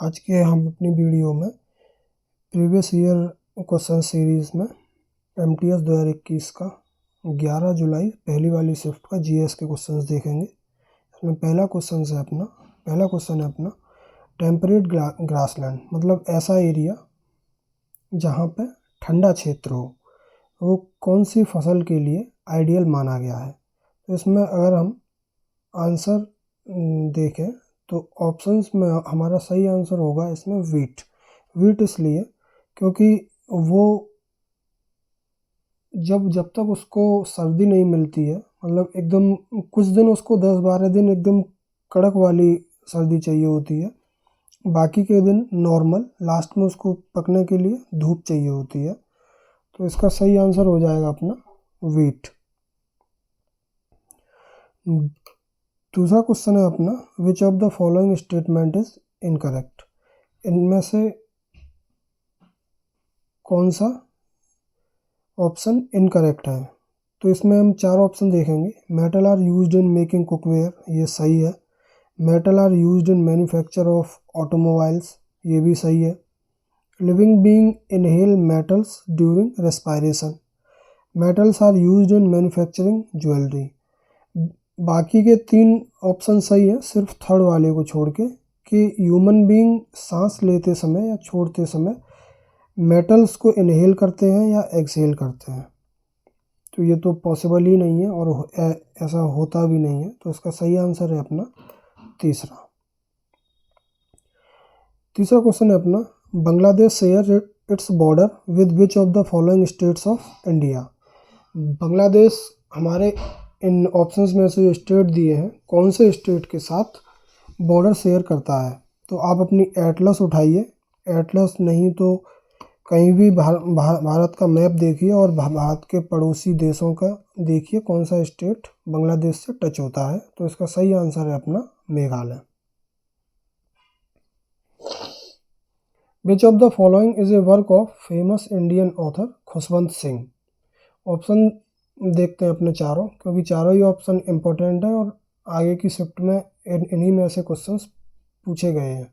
आज के हम अपनी वीडियो में प्रीवियस ईयर क्वेश्चन सीरीज़ में एमटीएस 2021 का 11 जुलाई पहली वाली शिफ्ट का जीएस के क्वेश्चंस देखेंगे। इसमें पहला क्वेश्चन है अपना टेम्परेट ग्रासलैंड, मतलब ऐसा एरिया जहाँ पे ठंडा क्षेत्र हो, वो कौन सी फसल के लिए आइडियल माना गया है। तो इसमें अगर हम आंसर देखें तो ऑप्शंस में हमारा सही आंसर होगा इसमें वीट इसलिए क्योंकि वो जब तक उसको सर्दी नहीं मिलती है, मतलब एकदम कुछ दिन उसको 10-12 दिन एकदम कड़क वाली सर्दी चाहिए होती है, बाकी के दिन नॉर्मल, लास्ट में उसको पकने के लिए धूप चाहिए होती है। तो इसका सही आंसर हो जाएगा अपना वीट। दूसरा क्वेश्चन है अपना which of the following statement is incorrect. इनमें से कौन सा ऑप्शन इनकरेक्ट है। तो इसमें हम 4 ऑप्शन देखेंगे। Metal are used in making cookware, ये सही है। Metal are used in manufacture of automobiles, ये भी सही है। Living being inhale metals during respiration, metals are used in manufacturing jewellery. बाकी के 3 ऑप्शन सही है, सिर्फ थर्ड वाले को छोड़ के, कि ह्यूमन बीइंग सांस लेते समय या छोड़ते समय मेटल्स को इनहेल करते हैं या एक्सहेल करते हैं। तो ये तो पॉसिबल ही नहीं है और ऐसा होता भी नहीं है। तो इसका सही आंसर है अपना तीसरा क्वेश्चन है अपना Bangladesh share its border with which of the following states of India. Bangladesh हमारे इन ऑप्शंस में से जो स्टेट दिए हैं, कौन से स्टेट के साथ बॉर्डर शेयर करता है। तो आप अपनी एटलस उठाइए, एटलस नहीं तो कहीं भी भारत का मैप देखिए और भारत के पड़ोसी देशों का देखिए कौन सा स्टेट बांग्लादेश से टच होता है। तो इसका सही आंसर है अपना मेघालय। विच of the following is a work of famous Indian author Khushwant Singh. Option देखते हैं अपने चारों, क्योंकि चारों ही ऑप्शन इम्पोर्टेंट है और आगे की शिफ्ट में इन्हीं में से क्वेश्चंस पूछे गए हैं।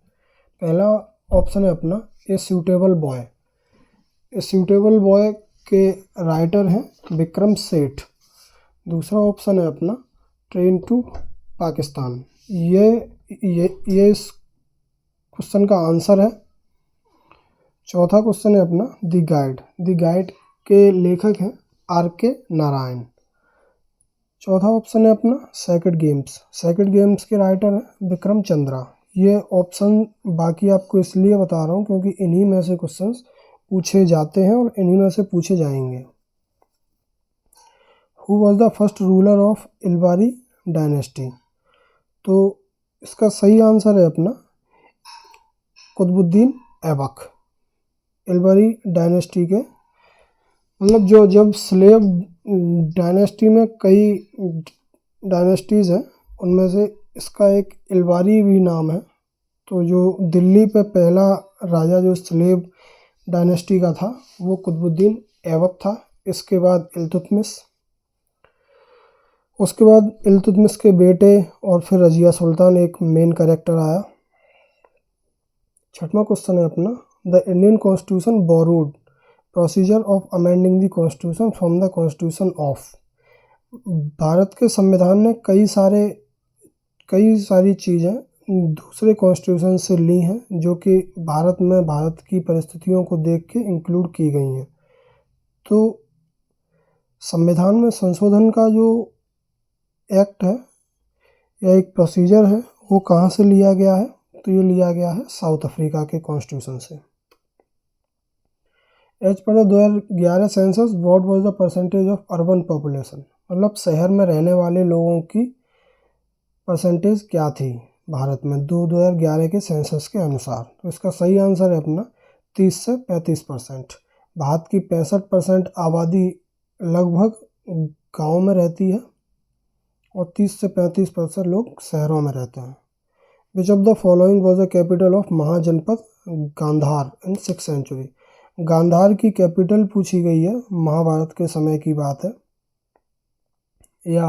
पहला ऑप्शन है अपना a suitable boy. A suitable boy के राइटर हैं विक्रम सेठ। दूसरा ऑप्शन है अपना ट्रेन टू पाकिस्तान। ये इस क्वेश्चन का आंसर है। चौथा क्वेश्चन है अपना द गाइड के लेखक हैं आर.के. नारायण। चौथा ऑप्शन है अपना सेक्रेड गेम्स के राइटर हैं विक्रम चंद्रा। ये ऑप्शन बाकी आपको इसलिए बता रहा हूँ क्योंकि इन्हीं में से क्वेश्चंस पूछे जाते हैं और इन्हीं में से पूछे जाएंगे। Who was the first ruler of Ilbari dynasty. तो इसका सही आंसर है अपना कुतुबुद्दीन ऐबक। इलबारी डायनेस्टी के, मतलब जब स्लेव डायनेस्टी में कई डायनेस्टीज़ हैं, उनमें से इसका एक इलबारी भी नाम है। तो जो दिल्ली पे पहला राजा जो स्लेव डायनेस्टी का था वो कुतुबुद्दीन ऐबक था। इसके बाद इल्तुतमिश, उसके बाद इल्तुतमिश के बेटे और फिर रजिया सुल्तान एक मेन कैरेक्टर आया। छठवां क्वेश्चन है अपना the Indian constitution borrowed procedure of amending the constitution from the constitution of. Bharat के संविधान ने कई सारी चीज़ें दूसरे कॉन्स्टिट्यूशन से ली हैं जो कि भारत की परिस्थितियों को देख के इंक्लूड की गई हैं। तो संविधान में संशोधन का जो एक्ट है या एक प्रोसीजर है वो कहाँ से लिया गया है। तो ये लिया गया है साउथ अफ्रीका के कॉन्स्टिट्यूशन से। As per the 2011 census what was the percentage of urban population, मतलब शहर में रहने वाले लोगों की परसेंटेज क्या थी भारत में 2011 के सेंसस के अनुसार। तो इसका सही आंसर है अपना 30 से 35%। भारत की 65% आबादी लगभग गाँव में रहती है और 30 से 35% लोग शहरों में रहते हैं। Which of the following was the capital of Mahajanapada Gandhara in 6th century. Gandhara की कैपिटल पूछी गई है, महाभारत के समय की बात है या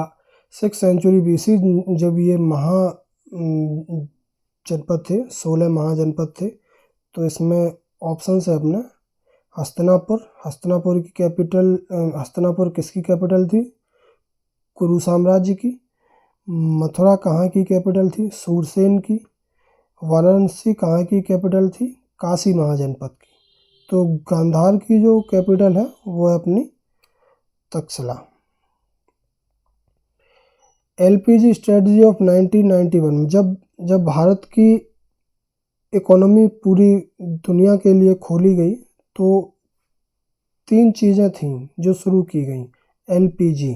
6th सेंचुरी BC, जब ये जनपद थे, 16 महाजनपद थे। तो इसमें ऑप्शन है अपने हस्तिनापुर। हस्तिनापुर की कैपिटल हस्तिनापुर किसकी कैपिटल थी? कुरु साम्राज्य की। मथुरा कहाँ की कैपिटल थी? सूरसेन की। वाराणसी कहाँ की कैपिटल थी? काशी महाजनपद की। तो गांधार की जो कैपिटल है वो है अपनी तक्षशिला। एलपीजी स्ट्रेटजी ऑफ 1991 जब भारत की इकोनॉमी पूरी दुनिया के लिए खोली गई तो 3 चीज़ें थीं जो शुरू की गई। एलपीजी,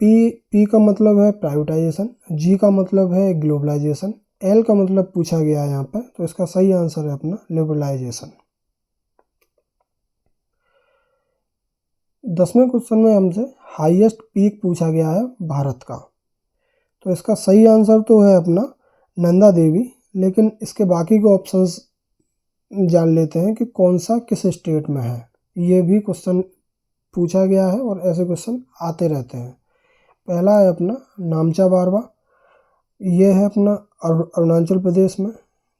पी का मतलब है प्राइवेटाइजेशन, जी का मतलब है ग्लोबलाइजेशन, एल का मतलब पूछा गया है यहाँ पर, तो इसका सही आंसर है अपना लिबरलाइजेशन। 10वें क्वेश्चन में हमसे हाईएस्ट पीक पूछा गया है भारत का। तो इसका सही आंसर तो है अपना नंदा देवी, लेकिन इसके बाकी के ऑप्शंस जान लेते हैं कि कौन सा किस स्टेट में है। ये भी क्वेश्चन पूछा गया है और ऐसे क्वेश्चन आते रहते हैं। पहला है अपना नामचा बारवा, ये है अपना अरुणाचल प्रदेश में।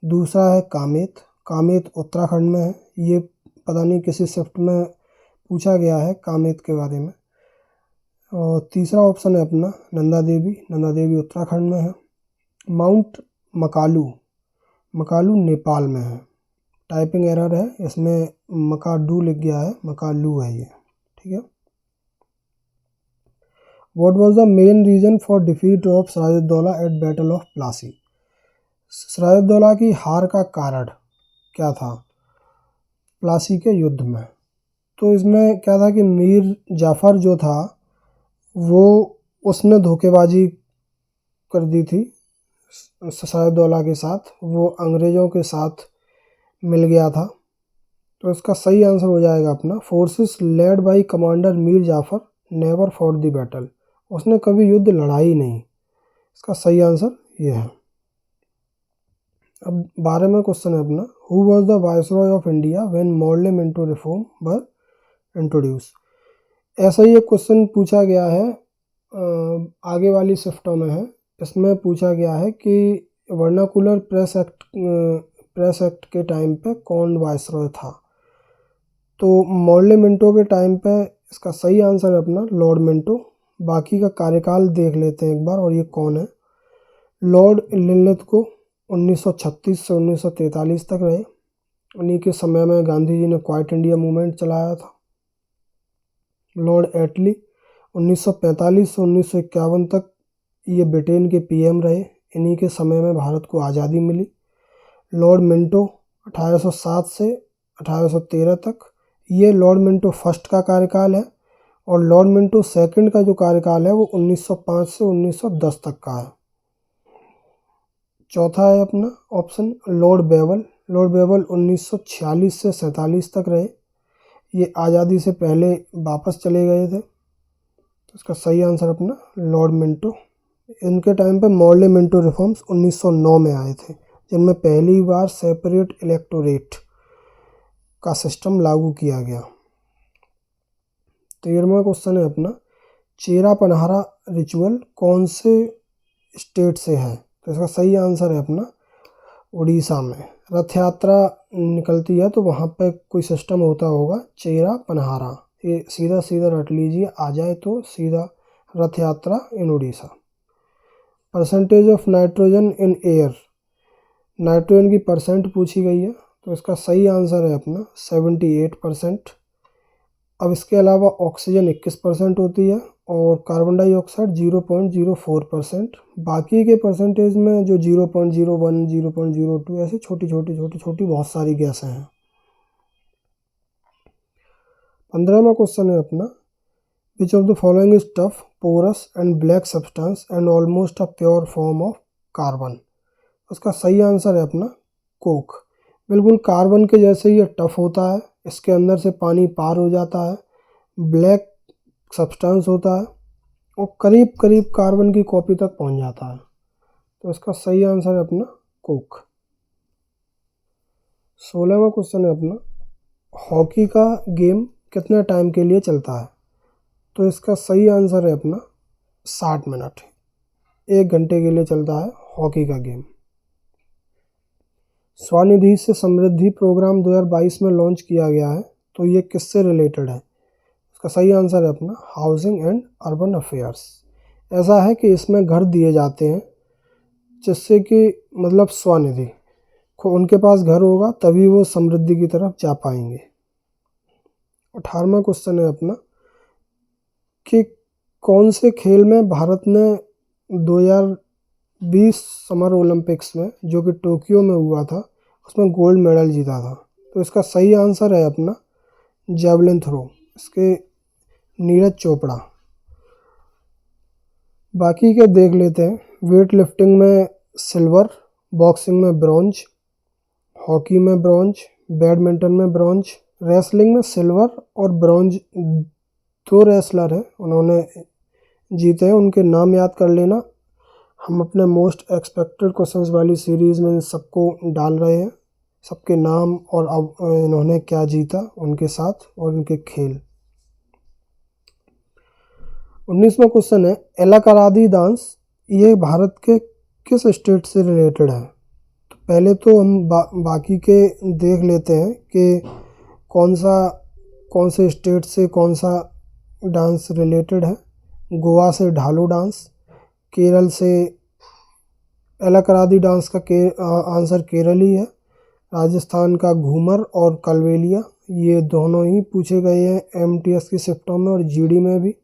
दूसरा है कामेत, कामेत उत्तराखंड में है। ये पता नहीं किसी शिफ्ट में पूछा गया है कामेत के बारे में। और तीसरा ऑप्शन है अपना नंदा देवी, नंदा देवी उत्तराखंड में है। माउंट मकालू, मकालू नेपाल में है। टाइपिंग एरर है, इसमें मकाडू लिख गया है, मकालू है ये, ठीक है। What was the main reason for defeat of Sirajuddaulah at battle of Plassey? Sirajuddaulah की हार का कारण क्या था प्लासी के युद्ध में? तो इसमें क्या था कि मीर जाफ़र जो था वो उसने धोखेबाजी कर दी थी सिराजुद्दौला के साथ, वो अंग्रेज़ों के साथ मिल गया था। तो इसका सही आंसर हो जाएगा अपना forces led by commander Mir Jafar never fought the battle, उसने कभी युद्ध लड़ा ही नहीं। इसका सही आंसर ये है। अब 12वें क्वेश्चन है अपना who was the viceroy of India when Morley Minto reform were introduce. ऐसा ही एक क्वेश्चन पूछा गया है, आगे वाली शिफ्टों में है। इसमें पूछा गया है कि वर्नाकुलर प्रेस एक्ट के टाइम पे कौन वायसरॉय था? तो मॉडले मिंटो के टाइम पे इसका सही आंसर है अपना लॉर्ड मिंटो। बाकी का कार्यकाल देख लेते हैं एक बार, और ये कौन है। लॉर्ड लिनलिथ को 1936 से 1943 तक रहे। उन्हीं के समय में गांधी जी ने क्वाइट इंडिया मूवमेंट चलाया था। लॉर्ड एटली 1945 से 1951 तक ये ब्रिटेन के पीएम रहे। इन्हीं के समय में भारत को आज़ादी मिली। लॉर्ड मिंटो 1807 से 1813 तक, ये लॉर्ड मिंटो फर्स्ट का कार्यकाल है। और लॉर्ड मिंटो सेकंड का जो कार्यकाल है वो 1905 से 1910 तक का है। चौथा है अपना option Lord bevel. Lord bevel 1946 से 47 तक रहे। ये आज़ादी से पहले वापस चले गए थे। तो इसका सही आंसर अपना लॉर्ड मिंटो। इनके टाइम पे मॉडले मिंटो रिफॉर्म्स 1909 में आए थे, जिनमें पहली बार सेपरेट इलेक्टोरेट का सिस्टम लागू किया गया। 13वां क्वेश्चन है अपना चेरा पनहारा रिचुअल कौन से स्टेट से है? तो इसका सही आंसर है अपना उड़ीसा में। रथ यात्रा निकलती है तो वहाँ पे कोई सिस्टम होता होगा चेरा पनहारा, ये सीधा सीधा रट लीजिए, आ जाए तो सीधा Rath Yatra in Orissa. Percentage of nitrogen in air, nitrogen की परसेंट पूछी गई है। तो इसका सही आंसर है अपना 78%। अब इसके अलावा ऑक्सीजन 21% होती है और कार्बन डाइऑक्साइड 0.04%। बाकी के परसेंटेज में जो 0.01, 0.02 ऐसे छोटी छोटी बहुत सारी गैसें हैं। 15वां क्वेश्चन है अपना which of the following is tough, porous and black substance and almost a pure form of carbon. उसका सही आंसर है अपना कोक। बिल्कुल कार्बन के जैसे ही ये टफ होता है, इसके अंदर से पानी पार हो जाता है, ब्लैक सब्सटेंस होता है और करीब करीब कार्बन की कॉपी तक पहुंच जाता है। तो इसका सही आंसर है अपना कोक। 16वां क्वेश्चन है अपना हॉकी का गेम कितने टाइम के लिए चलता है? तो इसका सही आंसर है अपना 60 मिनट, 1 घंटे के लिए चलता है हॉकी का गेम। स्वनिधि से समृद्धि प्रोग्राम 2022 में लॉन्च किया गया है, तो ये किससे रिलेटेड है? इसका सही आंसर है अपना हाउसिंग एंड अर्बन अफेयर्स। ऐसा है कि इसमें घर दिए जाते हैं जिससे कि मतलब स्वनिधि उनके पास घर होगा तभी वो समृद्धि की तरफ जा पाएंगे। 18वां क्वेश्चन है अपना कि कौन से खेल में भारत ने 2020 समर ओलंपिक्स में, जो कि टोक्यो में हुआ था, उसमें गोल्ड मेडल जीता था? तो इसका सही आंसर है अपना जेवलिन थ्रो, इसके नीरज चोपड़ा। बाकी के देख लेते हैं। वेट लिफ्टिंग में सिल्वर, बॉक्सिंग में ब्रॉन्ज, हॉकी में ब्रॉन्ज, बैडमिंटन में ब्रॉन्ज, रेसलिंग में सिल्वर और ब्रॉन्ज 2 रेसलर हैं, उन्होंने जीते हैं, उनके नाम याद कर लेना। हम अपने मोस्ट एक्सपेक्टेड क्वेश्चंस वाली सीरीज़ में इन सबको डाल रहे हैं, सबके नाम और अब इन्होंने क्या जीता उनके साथ और उनके खेल। 19वां क्वेश्चन है एलाकारादी डांस, ये भारत के किस स्टेट से रिलेटेड है? तो पहले तो हम बाकी के देख लेते हैं कि कौन से स्टेट से कौन सा डांस रिलेटेड है। गोवा से ढालू डांस, केरल से एलाकारादी डांस का आंसर केरल ही है, राजस्थान का घूमर और कलबेलिया, ये दोनों ही पूछे गए हैं एमटीएस की शिफ्टों में और जीडी में भी,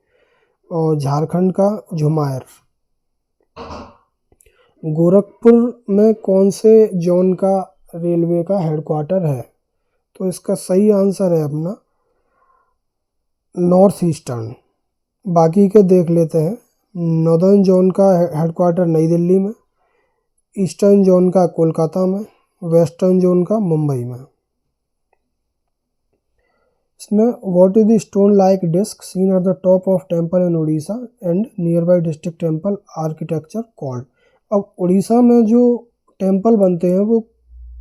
और झारखंड का झुमायर। गोरखपुर में कौन से जोन का रेलवे का हेडक्वार्टर है? तो इसका सही आंसर है अपना नॉर्थ ईस्टर्न। बाकी के देख लेते हैं। नॉर्दर्न जोन का हेडक्वार्टर नई दिल्ली में, ईस्टर्न जोन का कोलकाता में, वेस्टर्न जोन का मुंबई में। इसमें what is the stone like disc seen at the top of temple in Orissa and near by district temple architecture called? अब उड़ीसा में जो टेम्पल बनते हैं वो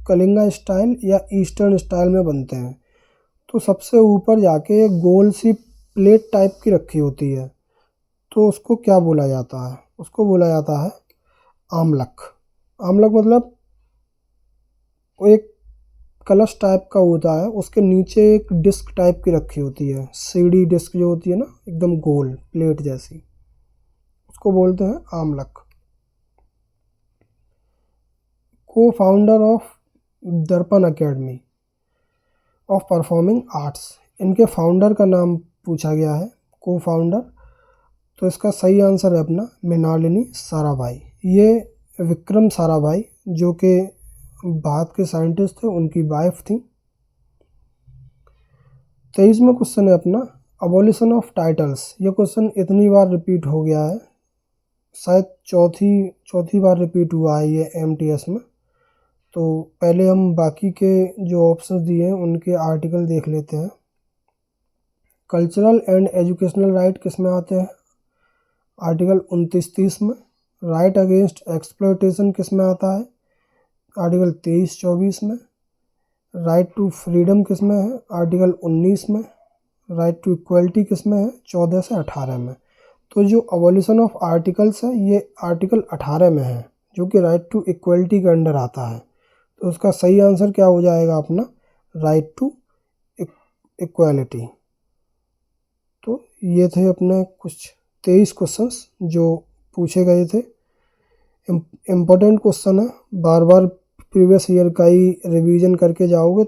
कलिंगा स्टाइल या ईस्टर्न स्टाइल में बनते हैं। तो सबसे ऊपर जाके एक गोल सी प्लेट टाइप की रखी होती है, तो उसको क्या बोला जाता है? उसको बोला जाता है आमलक। आमलक मतलब एक कलश टाइप का होता है, उसके नीचे एक डिस्क टाइप की रखी होती है, सीडी डिस्क जो होती है ना, एकदम गोल प्लेट जैसी, उसको बोलते हैं आमलक। को फाउंडर ऑफ दर्पण अकेडमी ऑफ परफॉर्मिंग आर्ट्स, इनके फाउंडर का नाम पूछा गया है, को फाउंडर। तो इसका सही आंसर है अपना मृणालिनी साराभाई। ये विक्रम साराभाई जो कि भारत के साइंटिस्ट थे, उनकी वाइफ थी। 23वां क्वेश्चन है अपना अबॉलिशन ऑफ टाइटल्स। ये क्वेश्चन इतनी बार रिपीट हो गया है, शायद चौथी बार रिपीट हुआ है ये एमटीएस में। तो पहले हम बाकी के जो ऑप्शंस दिए हैं उनके आर्टिकल देख लेते हैं। कल्चरल एंड एजुकेशनल राइट किस में आते हैं? आर्टिकल 29-30 में। राइट अगेंस्ट एक्सप्लॉयटेशन किस में आता है? आर्टिकल 23-24 में। राइट टू फ्रीडम किस में है? आर्टिकल 19 में। राइट टू इक्वलिटी किस में है? 14 से 18 में। तो जो अबॉलिशन ऑफ आर्टिकल्स है ये आर्टिकल 18 में है, जो कि राइट टू इक्वलिटी के अंडर आता है। तो उसका सही आंसर क्या हो जाएगा अपना राइट टू इक्वलिटी। तो ये थे अपने कुछ 23 क्वेश्चंस जो पूछे गए थे। इम्पोर्टेंट क्वेश्चन है, बार बार प्रीवियस ईयर का ही रिवीजन करके जाओगे